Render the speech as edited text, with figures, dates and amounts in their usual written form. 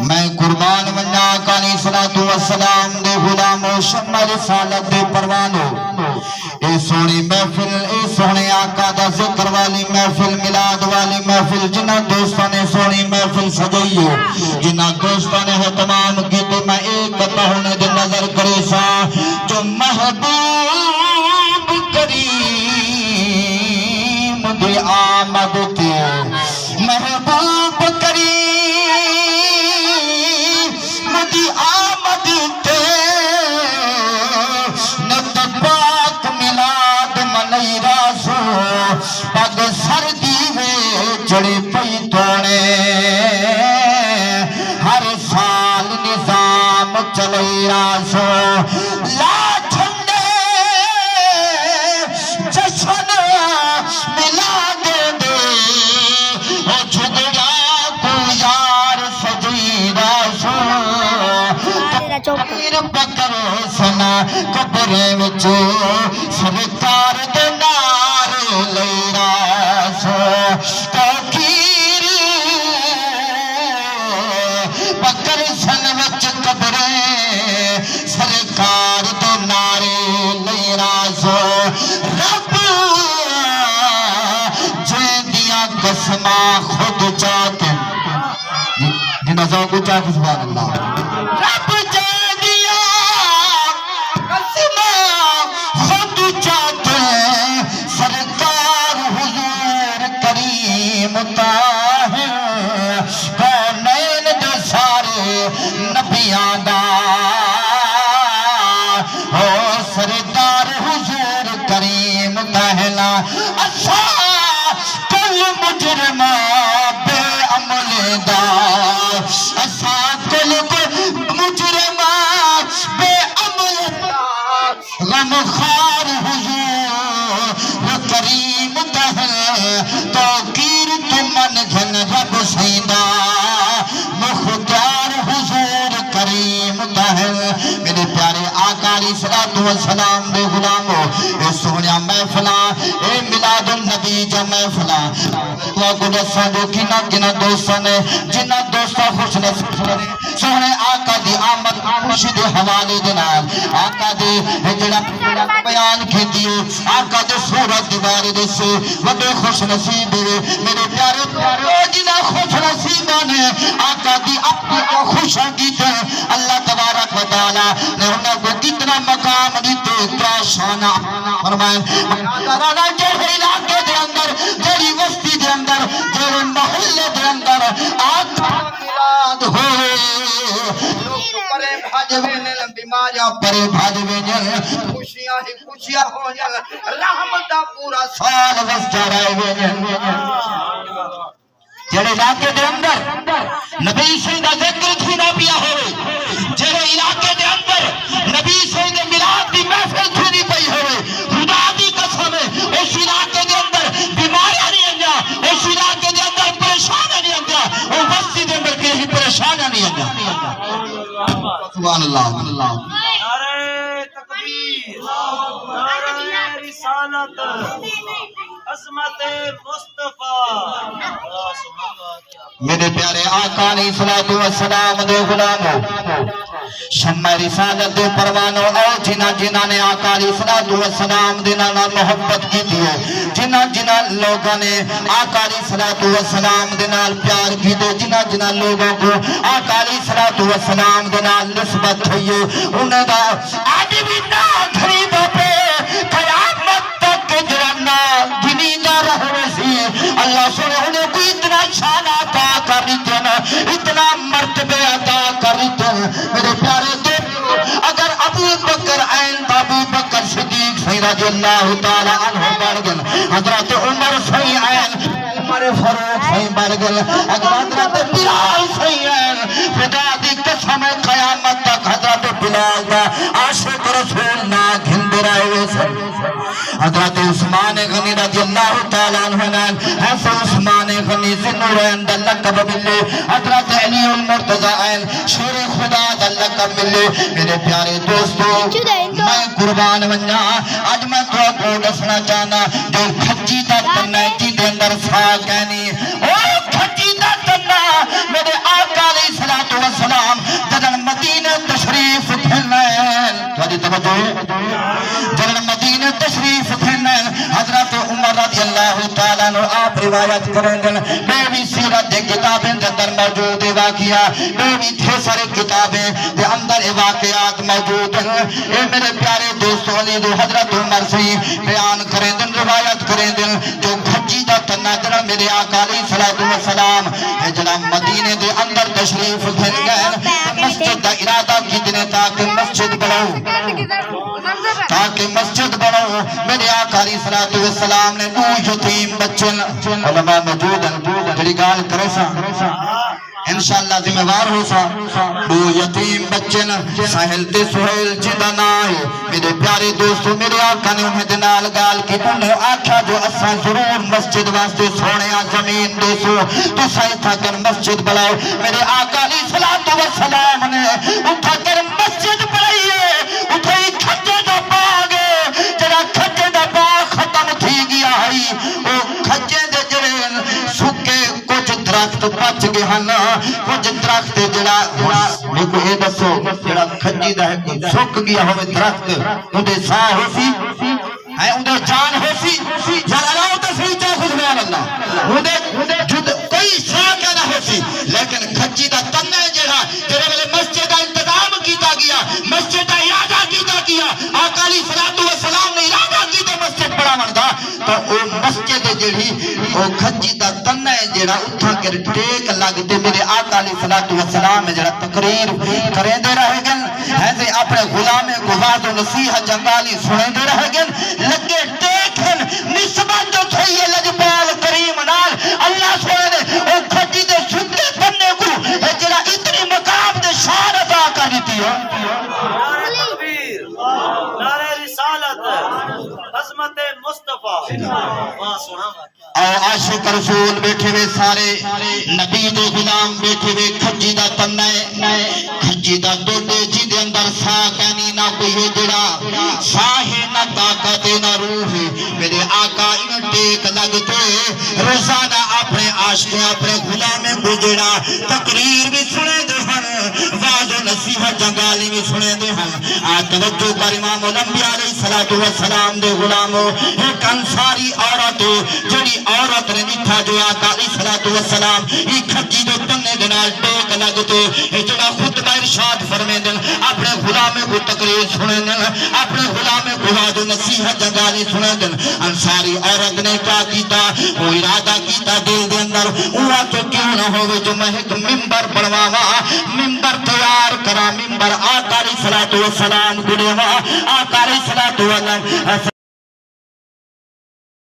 میں قربان ونجا آقا علیہ الصلوۃ والسلام دے غلام و شمع رسالت دے پروانو اے سونی محفل اے سونے آقا دا ذکر والی محفل میلاد والی محفل جنہ دوستاں نے سونی محفل سجائی جنہ دوستاں نے اہتمام کیتے میں ایک پہنے دے نظر کرے سا جو محبوب کریم دی آمد تے محبوب کریم دی آمد تے نت پاک میلاد منائی راسو پگ سردی میں چڑی پئی توڑے ہر سال نظام چلائی راسو لا چھنڈے جشن میلاد دے او جھگڑا کو یار سجی راسو تیر بکر سنا قبرے وچ سرکار دے نارے لئی راسو تاکیر بکر سن وچ قبرے سرکار دے نارے لئی راسو رب جیندیاں قسماں خود چاہتے جنہ ذوق چاہتے سبحان اللہ رب جیندیاں قسماں خود چاہتے سرکار حضور کریم طاہر کونین دے سارے نبیاں دا او سردار حضور کریم کہلا اچھا کل مجرمہ بے عمل دا اچھا کل مجرمہ بے عمل دا غم خار حضور کریم کہل توقیر تمن گھن رب سیدہ مختار حضور کریم کہل میرے پیارے آقا علیہ الصلوۃ والسلام دے غلامو اے سونیا محفلاں اے میلاد النبی جا محفلاں تو کو دساں جو کنا دوستاں نے جنہ دوستاں خوش نصیب سونے آقا دی آمد خوشی دے حوالے دے نال آقا دے جڑا بیان کیتی آقا دے صورت دی بارے دے سے وڈے خوش نصیب میرے پیارے جنہ خوش نصیباں نے آقا دی اپنی خوشاں کیتے اللہ تبارک و تعالی نے انہاں کو کتنا مقام دیتے کیا شان فرمائے رانا جڑے علاقے دے اندر جڑی وسطی دے اندر جڑے محلے دے اندر آقا میلاد ہوئے لوگ پرے بھاجوے نے بیماریاں پرے بھاجوے نے خوشیاں ہی خوشیاں ہو جل رحمت دا پورا سال وسطہ رہے ہوئے جڑے علاقے دے اندر نبی سید ذکر تھی نہ پیا ہوئے جڑے علاقے دے اندر نبی سید میلاد دی محفل تھی نہیں پئی ہوئے خدا دی قسم ہے اس علاقے دے اندر بیماریاں نہیں آنگا اس علاقے دے اندر پریشانیاں نہیں آنگا وہ بستی دے اندر کہیں پریشانیاں نہیں آنگا سبحان اللہ نعرہ تکبیر نعرہ رسالت عظمت مصطفیٰ میرے پیارے آقا علیہ الصلوۃ والسلام دے غلامو شمع رسالت دے پروانو او جنہ نے آقا علیہ الصلوۃ والسلام دے نال محبت کیتی ہے جنہ لوگوں نے آقا علیہ الصلوۃ والسلام دے نال پیار کیتے جنہ لوگوں کو آقا علیہ الصلوۃ والسلام دے نال نسبت ہوئی ہے انہاں دا اج بھی نا غریب پہ قیامت تک جرنا گنی نہ رہے سی اللہ سنے انہیں کو اتنا شان عطا کر دیتے نا اتنا مرتبہ عطا کر دیتے میرے پیارے دوستو اگر ابو بکر عین ابو بکر صدیق صحیح رضی اللہ تعالی عنہ بڑھ گئے حضرت عمر صحیح عین عمر فاروق صحیح بڑھ گئے اگر حضرت بلال صحیح عین خدا دی قسم قیامت تک حضرت بلال دا عاشق رسول نہ گھند رہے حضرت عثمان غنی رضی اللہ تعالی عنہ حضرت عثمان غنی ذنورین دا لقب ملے حضرت علی المرتضی عین شیر خدا دا لقب ملے میرے پیارے دوستو میں قربان ونجا آج میں تو کو دسنا چاہنا جو کھچی دا تنہ جی دے اندر سا کہنی او کھچی دا تنہ میرے آقا علیہ الصلوۃ والسلام توجہ جنہاں مدینے تشریف پھیرن حضرت عمر رضی اللہ تعالیٰ عنہ آپ روایت کریں دن بیوی سیرت دے کتابیں دے اندر موجود واقعہ بیوی تھے سارے کتابیں دے اندر واقعات موجود ہیں اے میرے پیارے دوستوں علی دو حضرت عمر سے بیان کریں دن روایت کریں دن جو کھجی دا تنہ جنہ میرے آقا علیہ السلام اے جنہ مدینے دے اندر تشریف پھیر گئے مسجد دا ارادہ کتنے تاکہ مسجد بڑھو میرے آقا علیہ السلام نے دو یتیم بچن علماء موجود ہیں تیری گال کرے سا انشاءاللہ ذمہ وار ہو سا دو یتیم بچن ساحل تے سہیل جدہ نائے میرے پیارے دوستو میرے آقا نے انہیں دنال گال کی انہیں آکھا جو اساں ضرور مسجد واسطے سونے زمین دے سو تو سائے تھا کر مسجد بلاؤ میرے آقا علیہ السلام نے اٹھا کر مسجد بلائیے اٹھائی کھجے دا باغ جڑا کھجے دا باغ ختم تھی گیا ہے وہ کھجے دے جڑے سکے کچھ درخت پچ گئے ہن کچھ درخت جڑا دیکھو اے دسو جڑا کھجی دا ہے کوئی سک گیا ہوئے درخت اندے ساہ ہو سی ہے اندے جان ہو سی جان اللہ تصویر چاہ خوش بیان اللہ اندے جد کوئی ساہ کیا نہ ہو سی لیکن کھجی دا تنہ جڑا جڑے والے مسجد دا انتظام کیتا گیا مسجد دا ارادہ کیتا گیا آقا علیہ السلام نے ارادہ کیتا مسجد بڑا مردہ تو او مسجد جڑی او کھجی دا تنہ جڑا اتھا کر ٹیک لگتے میرے آقا علیہ السلام جڑا تقریر کریں دے رہے گن ایسے اپنے غلام گواز و نصیحہ جنگالی سنے دے رہے گن لگے ٹیکن نسبت جو تھئی ہے لجبال کریم نال اللہ سنے دے او کھجی دے سکے بننے کو جڑا اتنی مقام دے شان عطا کر دیتی ہے نعرہ تکبیر نعرہ رسالت عظمت مصطفیٰ وہاں سنا اور عاشق رسول بیٹھے ہوئے سارے نبی دے غلام بیٹھے ہوئے کھجی دا تنہ کھجی دا دوڑے جی دے اندر سا کہنی نہ کوئی جڑا ساہے نہ طاقت نہ روح میرے آقا ان ٹیک لگتے روزانہ اپنے عاشق اپنے غلام کو جڑا تقریر بھی سنے دے ہن واز و نصیحت جنگالی بھی سنے دے ہن توجہ کر امام الانبیاء علیہ السلام دے غلاموں ایک انصاری عورت جڑی عورت نے نٹھا جو آقا علیہ السلام یہ کھجی دے تنے دنال ٹیک لگتے جڑا خطبہ ارشاد فرمے دن اپنے غلام کو تقریر سنے دن اپنے غلام کو واز و نصیحت جنگالی سنے دن انصاری عورت نے کیا کیتا وہ ارادہ کیتا دل دے اندر ہوا تو کیوں نہ ہوئے جو میں ایک ممبر بڑھواوا ممبر تیار کرا ممبر آقا علیہ السلام گڑے آقا علیہ السلام